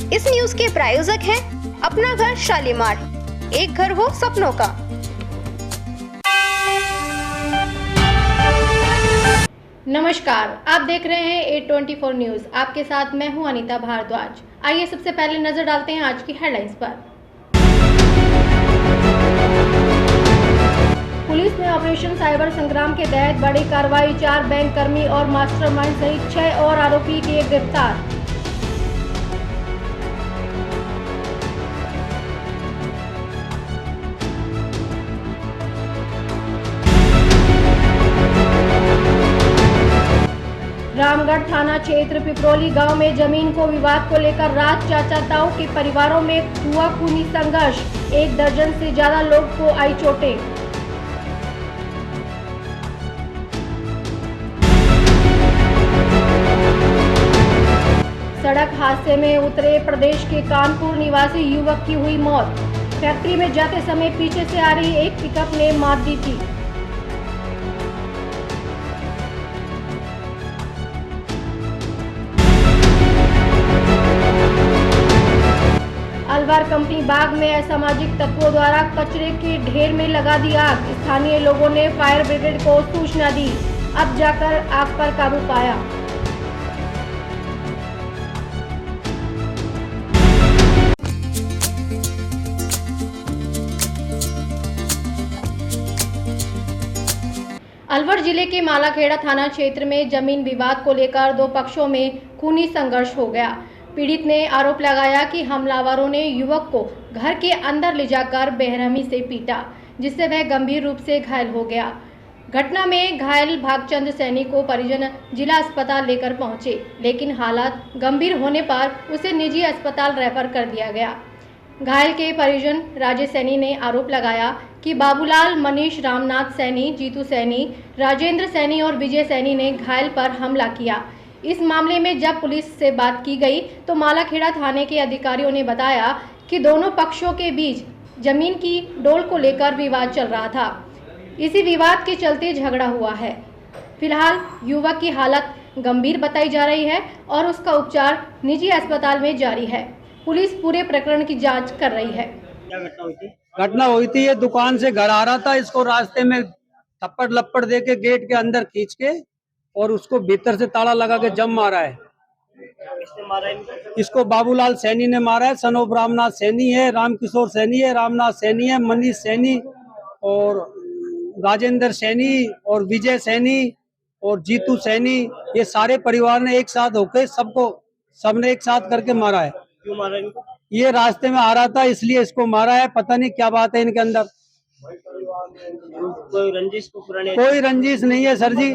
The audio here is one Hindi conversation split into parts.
इस न्यूज के प्रायोजक हैं अपना घर शालीमार, एक घर हो सपनों का। नमस्कार, आप देख रहे हैं A24 न्यूज। आपके साथ मैं हूं अनीता भारद्वाज। आइए सबसे पहले नजर डालते हैं आज की हेडलाइंस पर। पुलिस ने ऑपरेशन साइबर संग्राम के तहत बड़ी कार्रवाई, 4 बैंक कर्मी और मास्टरमाइंड सहित 6 और आरोपी किए गिरफ्तार। रामगढ़ थाना क्षेत्र पिपरोली गांव में जमीन को विवाद को लेकर रात चाचा ताऊ के परिवारों में हुआ खूनी संघर्ष, 1 दर्जन से ज्यादा लोग को आई चोटें। सड़क हादसे में उत्तर प्रदेश के कानपुर निवासी युवक की हुई मौत। फैक्ट्री में जाते समय पीछे से आ रही एक पिकअप ने मार दी थी। अलवर कंपनी बाग में असामाजिक तत्वों द्वारा कचरे के ढेर में लगा दी आग। स्थानीय लोगों ने फायर ब्रिगेड को सूचना दी, अब जाकर आग पर काबू पाया। अलवर जिले के मालाखेड़ा थाना क्षेत्र में जमीन विवाद को लेकर 2 पक्षों में खूनी संघर्ष हो गया। पीड़ित ने आरोप लगाया कि हमलावरों ने युवक को घर के अंदर ले जाकर बेरहमी से पीटा, जिससे वह गंभीर रूप से घायल हो गया। घटना में घायल भागचंद सैनी को परिजन जिला अस्पताल लेकर पहुंचे, लेकिन हालात गंभीर होने पर उसे निजी अस्पताल रेफर कर दिया गया। घायल के परिजन राजेश सैनी ने आरोप लगाया कि बाबूलाल, मनीष, रामनाथ सैनी, जीतू सैनी, राजेंद्र सैनी और विजय सैनी ने घायल पर हमला किया। इस मामले में जब पुलिस से बात की गई तो मालाखेड़ा थाने के अधिकारियों ने बताया कि दोनों पक्षों के बीच जमीन की डोल को लेकर विवाद चल रहा था। इसी विवाद के चलते झगड़ा हुआ है। फिलहाल युवक की हालत गंभीर बताई जा रही है और उसका उपचार निजी अस्पताल में जारी है। पुलिस पूरे प्रकरण की जांच कर रही है। क्या घटना हुई थी? ये दुकान से घर आ रहा था, इसको रास्ते में थप्पड़ लप्पड़ दे के गेट के अंदर खींच के और उसको भीतर से ताला लगा के जम मारा है। किसने मारा है? इसको बाबूलाल सैनी ने मारा है। सन ऑफ रामनाथ सैनी है, रामकिशोर सैनी है, रामनाथ सैनी है, मनीष सैनी और राजेंद्र सैनी और विजय सैनी और जीतू सैनी, ये सारे परिवार ने एक साथ होकर सबने एक साथ करके मारा है। क्यों मारा इनको? ये रास्ते में आ रहा था इसलिए इसको मारा है। पता नहीं क्या बात है इनके अंदर। कोई रंजिश नहीं है सर जी,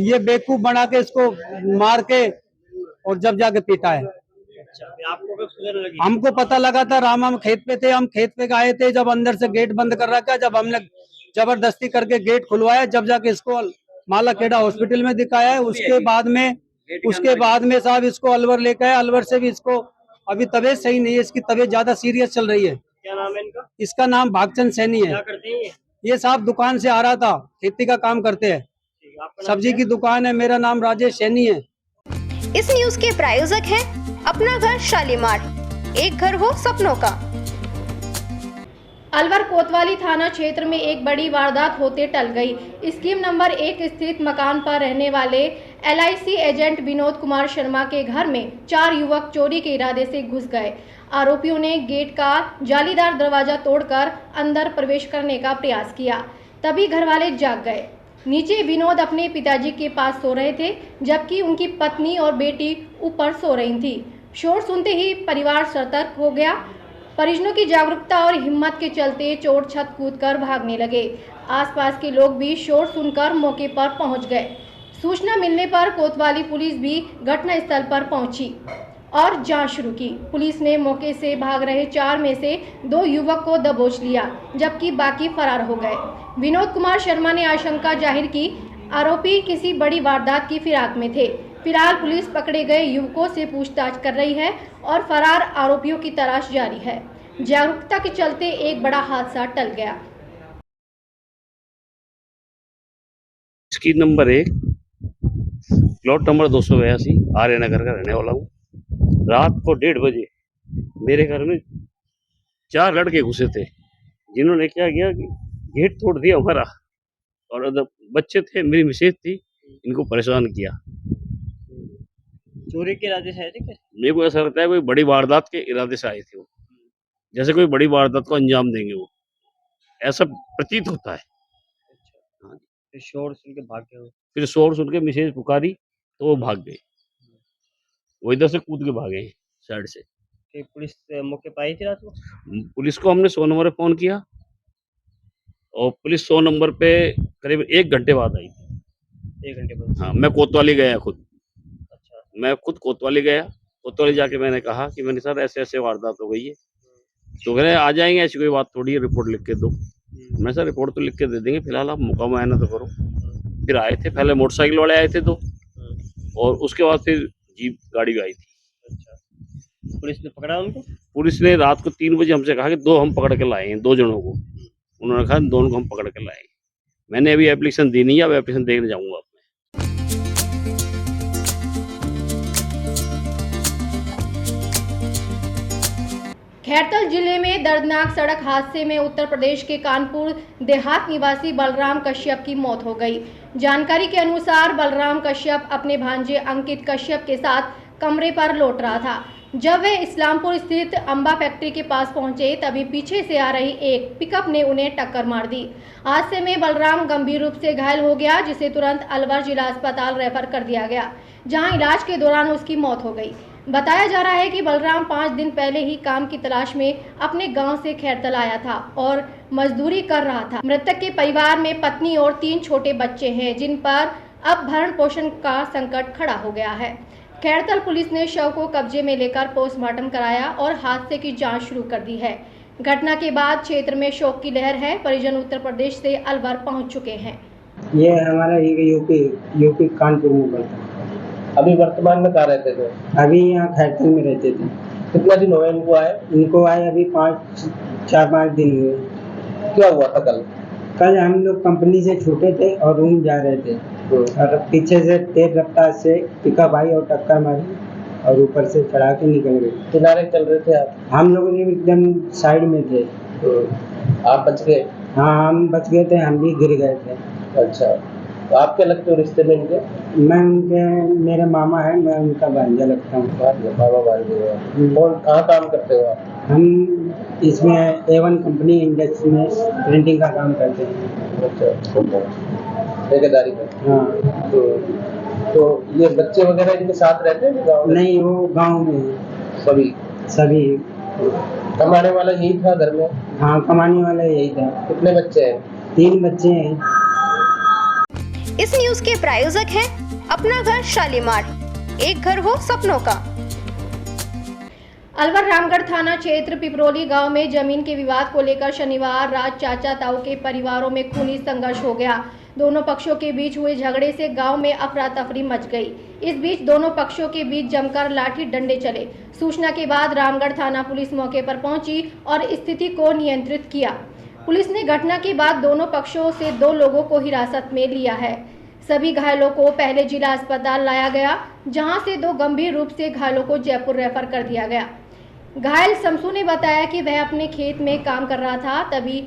ये बेवकूफ बना के इसको मार के और जब जाके पीटा है। आपको कब सूचना लगी? हमको पता लगा था, हम खेत पे थे, हम खेत पे आए थे, जब अंदर से गेट बंद कर रखा, जब हमने जबरदस्ती करके गेट खुलवाया, जब जाके इसको मालाखेड़ा हॉस्पिटल में दिखाया है। उसके बाद में साहब इसको अलवर लेकर आए। अलवर से भी इसको अभी तबीयत सही नहीं है, इसकी तबीयत ज्यादा सीरियस चल रही है। क्या नाम है इनका? इसका नाम भागचंद सैनी है। क्या करते हैं ये साहब दुकान से आ रहा था, खेती का काम करते हैं, सब्जी की दुकान है। मेरा नाम राजेश सैनी है। इस न्यूज के प्रायोजक हैं अपना घर शालीमार, एक घर हो सपनों का। अलवर कोतवाली थाना क्षेत्र में एक बड़ी वारदात होते टल गई। स्कीम नंबर 1 स्थित मकान पर रहने वाले LIC एजेंट विनोद कुमार शर्मा के घर में 4 युवक चोरी के इरादे से घुस गए। आरोपियों ने गेट का जालीदार दरवाजा तोड़कर अंदर प्रवेश करने का प्रयास किया, तभी घरवाले जाग गए। नीचे विनोद अपने पिताजी के पास सो रहे थे, जबकि उनकी पत्नी और बेटी ऊपर सो रही थी। शोर सुनते ही परिवार सतर्क हो गया। परिजनों की जागरूकता और हिम्मत के चलते चोर छत कूदकर भागने लगे। आसपास के लोग भी शोर सुनकर मौके पर पहुंच गए। सूचना मिलने पर कोतवाली पुलिस भी घटनास्थल पर पहुंची और जांच शुरू की। पुलिस ने मौके से भाग रहे 4 में से 2 युवक को दबोच लिया, जबकि बाकी फरार हो गए। विनोद कुमार शर्मा ने आशंका जाहिर की आरोपी किसी बड़ी वारदात की फिराक में थे। फिलहाल पुलिस पकड़े गए युवकों से पूछताछ कर रही है और फरार आरोपियों की तलाश जारी है। जागरूकता के चलते एक बड़ा हादसा टल गया। स्कीम नंबर 1 प्लॉट नंबर 282 आर्य नगर का रहने वाला हूँ। रात को 1:30 बजे मेरे घर में 4 लड़के घुसे थे, जिन्होंने क्या किया कि गेट तोड़ दिया हमारा, और बच्चे थे, मेरी मिसेज थी, इनको परेशान किया। चोरी के इरादे से आए थे क्या? मेरे को ऐसा लगता है कोई बड़ी वारदात के इरादे से आए थे वो, जैसे कोई बड़ी वारदात को अंजाम देंगे वो, ऐसा प्रतीत होता है। हाँ, फिर शोर सुन के भाग गए वो। फिर शोर सुन के मिसेज पुकारी तो वो भाग गए, वो इधर से कूद के भागे साइड से। फिर पुलिस मौके पर आई थी रात को? पुलिस को हमने 100 नंबर पे फोन किया, और पुलिस 100 नंबर पे करीब 1 घंटे बाद आई थी। 1 घंटे बाद? हाँ, मैं कोतवाली गया खुद, अच्छा। मैं खुद कोतवाली गया। कोतवाली जाके मैंने कहा कि मैंने सर ऐसे ऐसे वारदात हो गई है, तो कह रहे आ जाएंगे, ऐसी कोई बात थोड़ी है, रिपोर्ट लिख के दो। मैं सर रिपोर्ट तो लिख के दे देंगे, फिलहाल आप मौका मुआयना तो करो। फिर आए थे, पहले मोटरसाइकिल वाले आए थे 2, और उसके बाद फिर जीप गाड़ी भी आई थी। अच्छा, पुलिस ने पकड़ा उनको? पुलिस ने रात को 3 बजे हमसे कहा कि 2 हम पकड़ के लाए हैं, 2 जनों को। उन्होंने कहा 2 को हम पकड़ के लाए। मैंने अभी एप्लीकेशन दी नहीं है, अब एप्लीकेशन देने जाऊंगा। खैरतल जिले में दर्दनाक सड़क हादसे में उत्तर प्रदेश के कानपुर देहात निवासी बलराम कश्यप की मौत हो गई। जानकारी के अनुसार बलराम कश्यप अपने भांजे अंकित कश्यप के साथ कमरे पर लौट रहा था। जब वे इस्लामपुर स्थित अंबा फैक्ट्री के पास पहुंचे, तभी पीछे से आ रही एक पिकअप ने उन्हें टक्कर मार दी। हादसे में बलराम गंभीर रूप से घायल हो गया, जिसे तुरंत अलवर जिला अस्पताल रेफर कर दिया गया, जहां इलाज के दौरान उसकी मौत हो गई। बताया जा रहा है कि बलराम 5 दिन पहले ही काम की तलाश में अपने गांव से खैरतल आया था और मजदूरी कर रहा था। मृतक के परिवार में पत्नी और 3 छोटे बच्चे हैं, जिन पर अब भरण पोषण का संकट खड़ा हो गया है। खैरतल पुलिस ने शव को कब्जे में लेकर पोस्टमार्टम कराया और हादसे की जांच शुरू कर दी है। घटना के बाद क्षेत्र में शोक की लहर है। परिजन उत्तर प्रदेश से अलवर पहुंच चुके हैं। ये हमारा यूपी कानपुर में पड़ता है। अभी वर्तमान में कहाँ रहते थे? अभी यहाँ खैरतल में रहते थे। कितना दिन हुए इनको आए? इनको आए अभी 4-5 दिन हुए। क्या हुआ था कल? कल हम लोग कंपनी से छूटे थे और रूम जा रहे थे, और पीछे से तेज रफ्तार से पिकअप आई और टक्कर मारी और ऊपर से चढ़ा के निकल गई। किनारे चल रहे थे आप? हम लोग एकदम साइड में थे। आप बच गए? हाँ, हम बच गए थे, हम भी गिर गए थे। अच्छा, तो आप क्या लगते हो रिश्ते में इनके? मेरे मामा है, मैं उनका भांजा लगता हूँ। बाबा भांजे। कौन कहाँ काम करते हो आप? हम इसमें A1 कंपनी इंडस्ट्री में प्रिंटिंग का काम करते हैं। अच्छा, ठेकेदारी में? हाँ। तो ये बच्चे वगैरह इनके साथ रहते हैं गाँव में? नहीं, वो गांव में है सभी। कमाने वाला यही था घर में? हाँ, कमाने वाला यही था। कितने बच्चे हैं? 3 बच्चे हैं। इस न्यूज के प्रायोजक हैं अपना घर शालीमार, एक घर हो सपनों का। अलवर रामगढ़ थाना क्षेत्र पिपरोली गांव में जमीन के विवाद को लेकर शनिवार रात चाचा ताऊ के परिवारों में खूनी संघर्ष हो गया। दोनों पक्षों के बीच हुए झगड़े से गांव में अफरा तफरी मच गई। इस बीच दोनों पक्षों के बीच जमकर लाठी डंडे चले। सूचना के बाद रामगढ़ थाना पुलिस मौके पर पहुंची और स्थिति को नियंत्रित किया। पुलिस ने घटना के बाद दोनों पक्षों से 2 लोगों को हिरासत में लिया है। सभी घायलों को पहले जिला अस्पताल लाया गया, जहां से 2 गंभीर रूप से घायलों को जयपुर रेफर कर दिया गया। घायल शमसू ने बताया कि वह अपने खेत में काम कर रहा था, तभी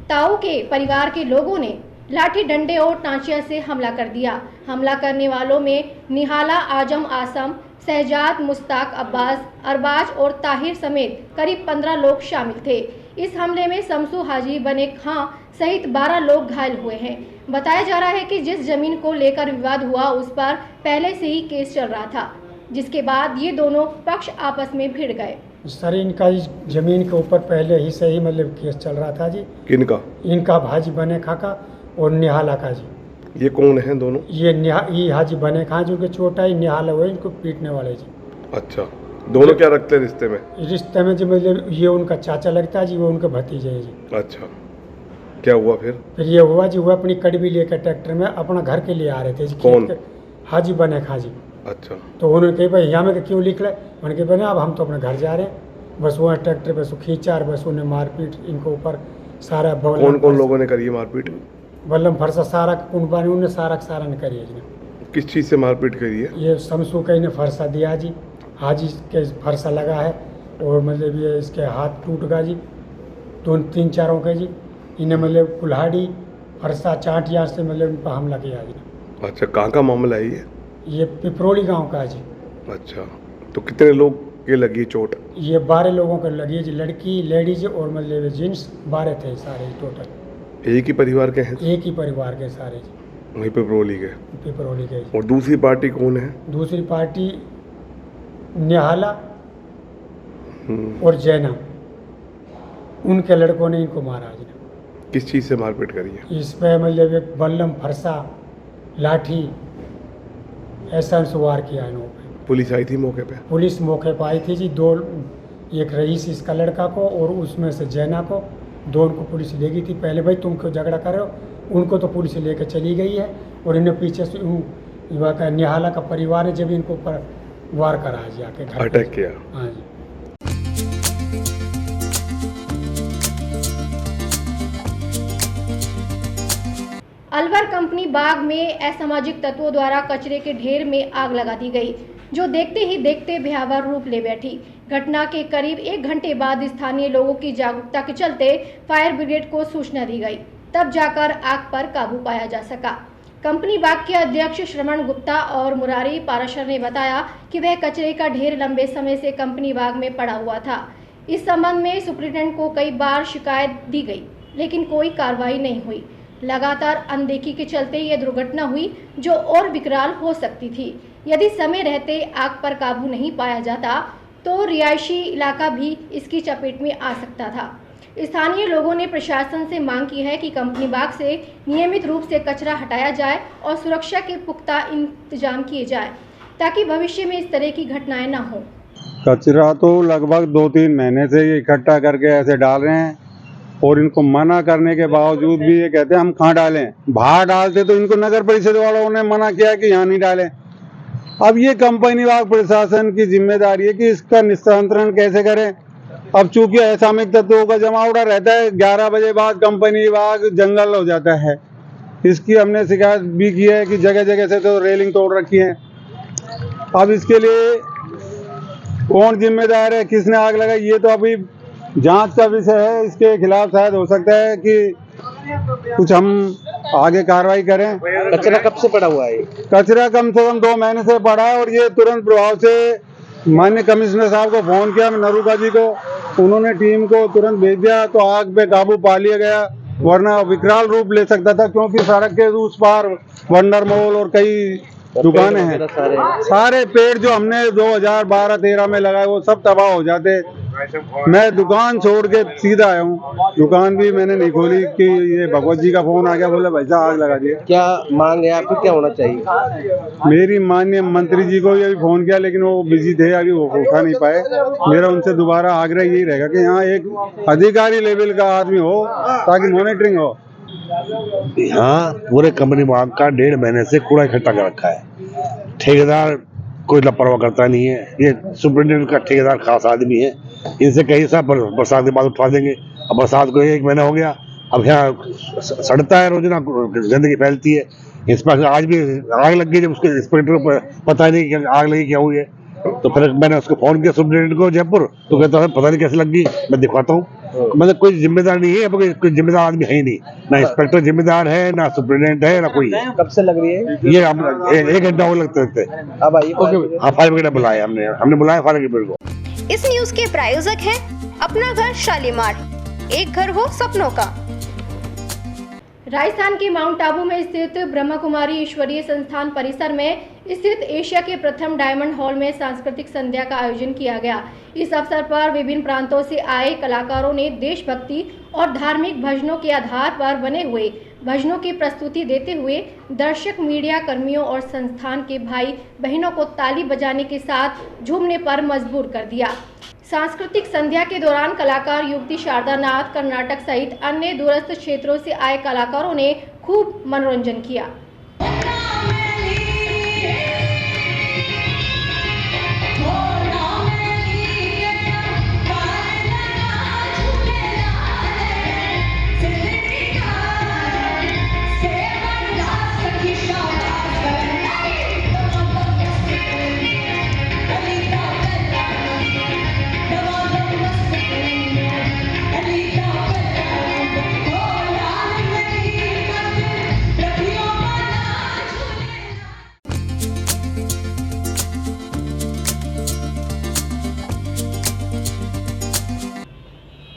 ताऊ के परिवार के लोगों ने लाठी डंडे और टांचिया से हमला कर दिया। हमला करने वालों में निहाला, आजम, आसम, शहजाद, मुश्ताक, अब्बास, अरबाज और ताहिर समेत करीब 15 लोग शामिल थे। इस हमले में शमसू, हाजी, बने खां सहित 12 लोग घायल हुए हैं। बताया जा रहा है कि जिस जमीन को लेकर विवाद हुआ उस पर पहले से ही केस चल रहा था, जिसके बाद ये दोनों पक्ष आपस में भिड़ गए। सर, इनका जमीन के ऊपर पहले ही से ही मतलब केस चल रहा था जी। किनका? इनका भाजी बने खां का और निहाला का जी। ये कौन है दोनों? ये हाजी बने खां जो कि छोटा ही निहाला हुआ, इनको पीटने वाले जी। अच्छा, दोनों क्या रखते हैं रिश्ते में? रिश्ते में जी मतलब ये उनका चाचा लगता है जी, वो उनके भतीजे है जी। अच्छा, क्या हुआ फिर ये हुआ जी, वो अपनी कड़वी लेकर ट्रैक्टर में अपना घर के लिए आ रहे थे जी। कौन? हाजी बने खां जी। अच्छा, तो उन्होंने कही भाई यहाँ में क्यों लिख ले? उन्होंने कहा बने अब हम तो अपने घर जा रहे हैं। बस वो ट्रैक्टर पे खींचा और बस उन्हें मारपीट इनको ऊपर सारा। कौन लोगों ने करी है मारपीट? बल्लम फरसा सारा कुंबा ने उन्हें सारा ने करी है जी। किस चीज़ से मारपीट करी है? ये शमसू कहीं ने फरसा दिया जी, आज इसके फरसा लगा है और मतलब ये इसके हाथ टूट गया जी, 2-3-4 के जी। इन्हें मतलब कुल्हाड़ी फरसा चाट यहाँ से मतलब इन पर हमला किया जी। अच्छा, कहाँ का मामला है ये पिपरोली गांव का है जी। अच्छा, तो कितने लोग के लगी चोट? ये 12 लोगों को लगी है जी, लड़की लेडीज और मतलब जेंट्स 12 थे सारे टोटल। एक ही परिवार के हैं? एक ही परिवार के सारे जी, वहीं पिपरोली के। पिपरोली के। और दूसरी पार्टी कौन है? दूसरी पार्टी निहाला और जैना, उनके लड़कों ने इनको मारा जी। किस चीज़ से मारपीट करी है? इस पे मतलब एक बल्लम, फरसा, लाठी ऐसा वार किया इन्होंने। पुलिस आई थी मौके पे? पुलिस मौके पर आई थी जी। 2, एक रईस इसका लड़का को और उसमें से जैना को, 2 को पुलिस ले गई थी। पहले भाई तुम क्यों झगड़ा कर रहे हो, उनको तो पुलिस लेकर चली गई है और इन्हें पीछे से युवा का निहाला का परिवार है जब इनको पर वार करा जी, आके अटैक किया। हाँ जी। अलवर कंपनी बाग में असामाजिक तत्वों द्वारा कचरे के ढेर में आग लगा दी गई, जो देखते ही देखते भयावह रूप ले बैठी। घटना के करीब 1 घंटे बाद स्थानीय लोगों की जागरूकता के चलते फायर ब्रिगेड को सूचना दी गई, तब जाकर आग पर काबू पाया जा सका। कंपनी बाग के अध्यक्ष श्रवण गुप्ता और मुरारी पाराशर ने बताया कि वह कचरे का ढेर लंबे समय से कंपनी बाग में पड़ा हुआ था। इस संबंध में सुप्रीटेंडेंट को कई बार शिकायत दी गई, लेकिन कोई कार्रवाई नहीं हुई। लगातार अनदेखी के चलते यह दुर्घटना हुई, जो और विकराल हो सकती थी। यदि समय रहते आग पर काबू नहीं पाया जाता तो रिहायशी इलाका भी इसकी चपेट में आ सकता था। स्थानीय लोगों ने प्रशासन से मांग की है कि कंपनी बाग से नियमित रूप से कचरा हटाया जाए और सुरक्षा के पुख्ता इंतजाम किए जाए, ताकि भविष्य में इस तरह की घटनाएं न हो। कचरा तो लगभग 2-3 महीने से इकट्ठा करके ऐसे डाल रहे हैं और इनको मना करने के बावजूद भी ये कहते हैं हम कहाँ डालें। बाहर डालते तो इनको नगर परिषद वालों ने मना किया कि यहाँ नहीं डालें। अब ये कंपनी बाग प्रशासन की जिम्मेदारी है कि इसका निस्तारण कैसे करें। अब चूंकि असामयिक तत्वों का जमावड़ा रहता है, 11 बजे बाद कंपनी बाग जंगल हो जाता है। इसकी हमने शिकायत भी की है कि जगह जगह से तो रेलिंग तोड़ रखी है। अब इसके लिए कौन जिम्मेदार है, किसने आग लगाई, ये तो अभी जांच का विषय है। इसके खिलाफ शायद हो सकता है कि कुछ हम आगे कार्रवाई करें। कचरा कब से पड़ा हुआ है? कचरा कम से कम 2 महीने से पड़ा है और ये तुरंत प्रभाव से माननीय कमिश्नर साहब को फोन किया, नरूका जी को, उन्होंने टीम को तुरंत भेज दिया तो आग पे काबू पा लिया गया, वरना विकराल रूप ले सकता था। क्योंकि सड़क के उस पार वंडर मॉल और कई दुकानें हैं। सारे पेड़ जो हमने 2012-13 में लगाए वो सब तबाह हो जाते। मैं दुकान छोड़ के सीधा आया हूँ, दुकान भी मैंने नहीं खोली कि ये भगवत जी का फोन आ गया, बोले भाई साहब आग लगा दिए। क्या मांग है आपकी, क्या होना चाहिए? मेरी माननीय मंत्री जी को भी फोन किया लेकिन वो बिजी थे, अभी वो उठा नहीं पाए। मेरा उनसे दोबारा आग्रह यही रहेगा कि यहाँ एक अधिकारी लेवल का आदमी हो ताकि मॉनिटरिंग हो। यहाँ पूरे कंपनी बाग का 1.5 महीने से कूड़ा इकट्ठा कर रखा है। ठेकेदार कोई लापरवाह करता नहीं है। ये सुप्रीटेंडेंट का ठेकेदार खास आदमी है, इनसे कहीं साहब बरसात के बाद उठवा देंगे। अब बरसात को 1 महीना हो गया, अब यहाँ सड़ता है, रोजाना गंदगी फैलती है। इंस्पेक्टर आज भी आग लग गई, जब उसके इंस्पेक्टर को पता नहीं कि आग लगी क्या हुई है, तो फिर मैंने उसको फोन किया सुप्रीटेंडेंट को जयपुर, तो कहता है पता नहीं कैसे लग गई, मैं दिखाता हूँ। मतलब कोई जिम्मेदार नहीं है, कोई जिम्मेदार आदमी है ही नहीं, ना इंस्पेक्टर जिम्मेदार है, ना सुप्रीटेंडेंट है, ना कोई। कब से लग रही है ये? 1 घंटा हो लगते। अब आइए। हाँ, फायर ब्रिगेड बुलाया हमने बुलाया फायर ब्रिगेड को। इस न्यूज के प्रायोजक हैं अपना घर शालीमार, एक घर हो सपनों का। राजस्थान के माउंट आबू में स्थित ब्रह्मा कुमारी ईश्वरीय संस्थान परिसर में स्थित एशिया के प्रथम डायमंड हॉल में सांस्कृतिक संध्या का आयोजन किया गया। इस अवसर पर विभिन्न प्रांतों से आए कलाकारों ने देशभक्ति और धार्मिक भजनों के आधार पर बने हुए भजनों की प्रस्तुति देते हुए दर्शक, मीडिया कर्मियों और संस्थान के भाई बहनों को ताली बजाने के साथ झूमने पर मजबूर कर दिया। सांस्कृतिक संध्या के दौरान कलाकार युवती शारदा नाथ, कर्नाटक सहित अन्य दूरस्थ क्षेत्रों से आए कलाकारों ने खूब मनोरंजन किया।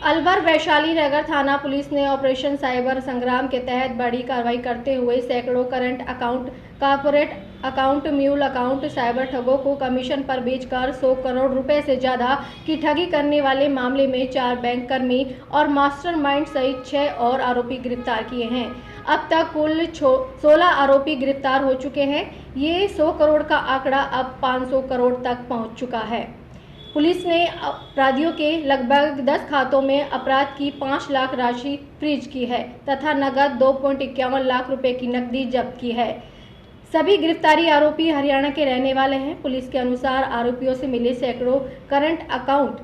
अलवर वैशाली नगर थाना पुलिस ने ऑपरेशन साइबर संग्राम के तहत बड़ी कार्रवाई करते हुए सैकड़ों current account, corporate account, mule account, cyber ठगों को कमीशन पर बेचकर 100 करोड़ रुपए से ज़्यादा की ठगी करने वाले मामले में 4 बैंक कर्मी और मास्टरमाइंड सहित 6 और आरोपी गिरफ्तार किए हैं। अब तक कुल 16 आरोपी गिरफ्तार हो चुके हैं। ये 100 करोड़ का आंकड़ा अब 500 करोड़ तक पहुंच चुका है। पुलिस ने अपराधियों के लगभग 10 खातों में अपराध की 5 लाख राशि फ्रीज की है तथा नगद 2.51 लाख रुपए की नकदी जब्त की है। सभी गिरफ्तारी आरोपी हरियाणा के रहने वाले हैं। पुलिस के अनुसार आरोपियों से मिले सैकड़ों करंट अकाउंट,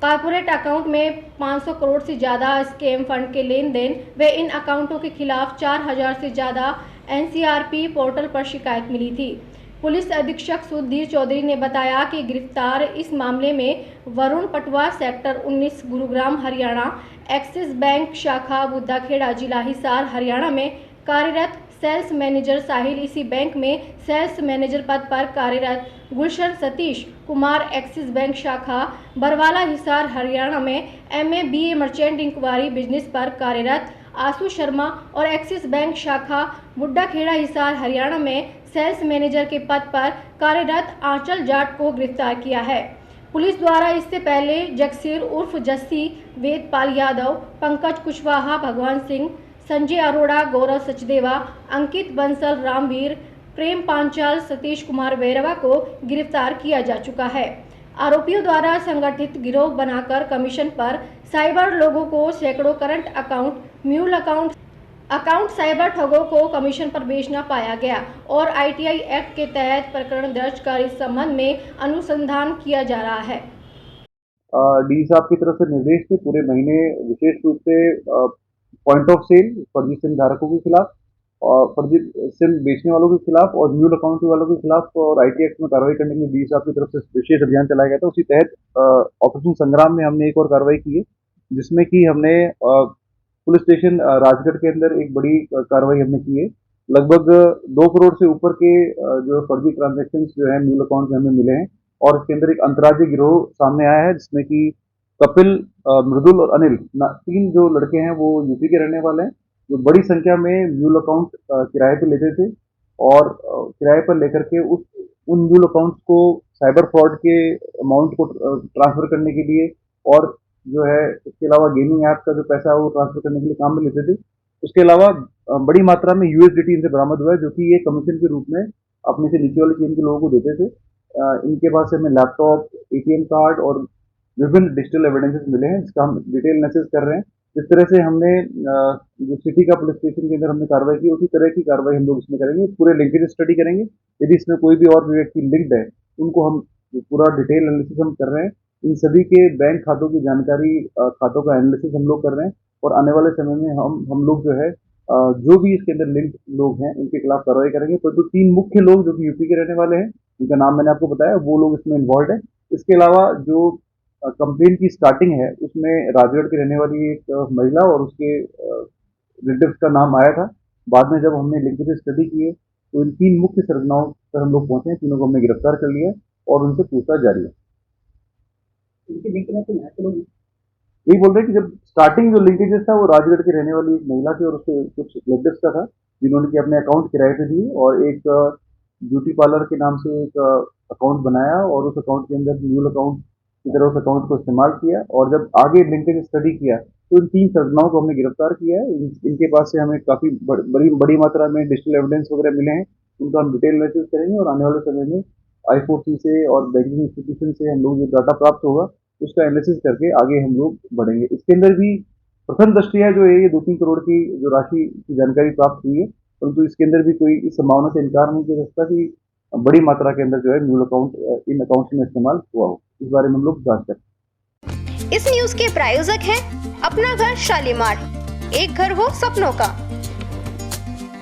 कॉर्पोरेट अकाउंट में 500 करोड़ से ज़्यादा स्कैम फंड के लेन देन व इन अकाउंटों के खिलाफ 4000 से ज़्यादा NCRP पोर्टल पर शिकायत मिली थी। पुलिस अधीक्षक सुधीर चौधरी ने बताया कि गिरफ्तार इस मामले में Varun Patwa sector 19 Gurugram Haryana, axis bank शाखा बुद्धाखेड़ा जिला हिसार हरियाणा में कार्यरत सेल्स मैनेजर साहिल, इसी बैंक में सेल्स मैनेजर पद पर कार्यरत गुलशन सतीश कुमार, एक्सिस बैंक शाखा बरवाला हिसार हरियाणा में MA BA merchant inquiry business पर कार्यरत आशु शर्मा और एक्सिस बैंक शाखा बुड्ढाखेड़ा हिसार हरियाणा में सेल्स मैनेजर के पद पर कार्यरत आंचल जाट को गिरफ्तार किया है। पुलिस द्वारा इससे पहले जगसीर उर्फ जस्सी, वेदपाल यादव, पंकज कुशवाहा, भगवान सिंह, संजय अरोड़ा, गौरव सचदेवा, अंकित बंसल, रामवीर, प्रेम पांचाल, सतीश कुमार बैरवा को गिरफ्तार किया जा चुका है। आरोपियों द्वारा संगठित गिरोह बनाकर कमीशन पर साइबर लोगों को सैकड़ों current account, mule account cyber ठगों को कमीशन पर बेचना पाया गया और ITI एक्ट के तहत प्रकरण दर्ज कर इस संबंध में अनुसंधान किया जा रहा है। डी साहब की तरफ से निर्देश थे पूरे महीने विशेष रूप से पॉइंट ऑफ सेल फर्जी सिम धारकों के खिलाफ और फर्जी सिम बेचने वालों के खिलाफ और म्यूल अकाउंट वालों के खिलाफ और ITI एक्ट में कार्रवाई करने के लिए डी साहब की तरफ से विशेष अभियान चलाया गया था। उसी तहत ऑपरेशन संग्राम में हमने एक और कार्रवाई की है, जिसमें कि हमने पुलिस स्टेशन राजगढ़ के अंदर एक बड़ी कार्रवाई हमने की है। लगभग 2 करोड़ से ऊपर के जो फर्जी ट्रांजैक्शन जो है म्यूल अकाउंट में हमें मिले हैं और इसके अंदर एक अंतर्राज्यीय गिरोह सामने आया है, जिसमें कि कपिल, मृदुल और अनिल 3 जो लड़के हैं वो यूपी के रहने वाले हैं, जो बड़ी संख्या में म्यूल अकाउंट किराए पर लेते थे और किराए पर लेकर के उन म्यूल अकाउंट्स को साइबर फ्रॉड के अमाउंट को ट्रांसफर करने के लिए और जो है इसके अलावा गेमिंग ऐप का जो पैसा है वो ट्रांसफर करने के लिए काम में लेते थे। उसके अलावा बड़ी मात्रा में USDT इनसे बरामद हुआ है, जो कि ये कमीशन के रूप में अपने से नीचे वाली चेन के लोगों को देते थे। इनके पास से हमें लैपटॉप, ATM कार्ड और विभिन्न डिजिटल एविडेंसेस मिले हैं, जिसका हम डिटेल एनालिसिस कर रहे हैं। जिस तरह से हमने जो सिटी का पुलिस स्टेशन के अंदर हमने कार्रवाई की, उसी तरह की कार्रवाई हम लोग इसमें करेंगे। पूरे लिंकेज स्टडी करेंगे, यदि इसमें कोई भी और व्यक्ति लिंक्ड है उनको हम पूरा डिटेल एनालिसिस हम कर रहे हैं। इन सभी के बैंक खातों की जानकारी, खातों का एनालिसिस हम लोग कर रहे हैं और आने वाले समय में हम लोग जो है जो भी इसके अंदर लिंक लोग हैं उनके खिलाफ कार्रवाई करेंगे। परंतु 3 मुख्य लोग जो कि यूपी के रहने वाले हैं, जिनका नाम मैंने आपको बताया, वो लोग इसमें इन्वॉल्व है। इसके अलावा जो कंप्लेन की स्टार्टिंग है उसमें राजगढ़ की रहने वाली एक महिला और उसके रिलेटिव्स का नाम आया था। बाद में जब हमने लिंकेज स्टडी की तो इन 3 मुख्य सरगनाओं पर हम लोग पहुंचे हैं, तीनों को हमने गिरफ्तार कर लिया और उनसे पूछताछ जारी है। यही बोल रहे हैं कि जब स्टार्टिंग जो लिंकेजेस था वो राजगढ़ की रहने वाली एक महिला थी और उसके कुछ रिलेटिव्स का था, जिन्होंने कि अपने अकाउंट किराए पे दिए और एक ब्यूटी पार्लर के नाम से एक अकाउंट बनाया और उस अकाउंट के अंदर म्यूल अकाउंट की तरह उस अकाउंट को इस्तेमाल किया और जब आगे लिंकेज स्टडी किया तो इन 3 सरगनाओं को हमने गिरफ्तार किया है। इनके पास से हमें काफी बड़ी मात्रा में डिजिटल एविडेंस वगैरह मिले हैं, उनका हम डिटेल एनालिसिस करेंगे और आने वाले समय में I4C से और बैंकिंग इंस्टीट्यूशन से हम लोग जो डाटा प्राप्त होगा उसका एनालिसिस करके आगे हम लोग बढ़ेंगे। इसके अंदर भी प्रथम दृष्टया जो है ये 2-3 करोड़ की जो राशि की जानकारी प्राप्त हुई है, परंतु इसके अंदर भी कोई इस संभावना से इनकार नहीं किया जा सकता कि बड़ी मात्रा के अंदर जो है म्यूल अकाउंट इन अकाउंट्स में इस्तेमाल हुआ हो। इस बारे में हम लोग जांच करते हैं। इस न्यूज के प्रायोजक हैं अपना घर शालीमार, एक घर हो सपनों का।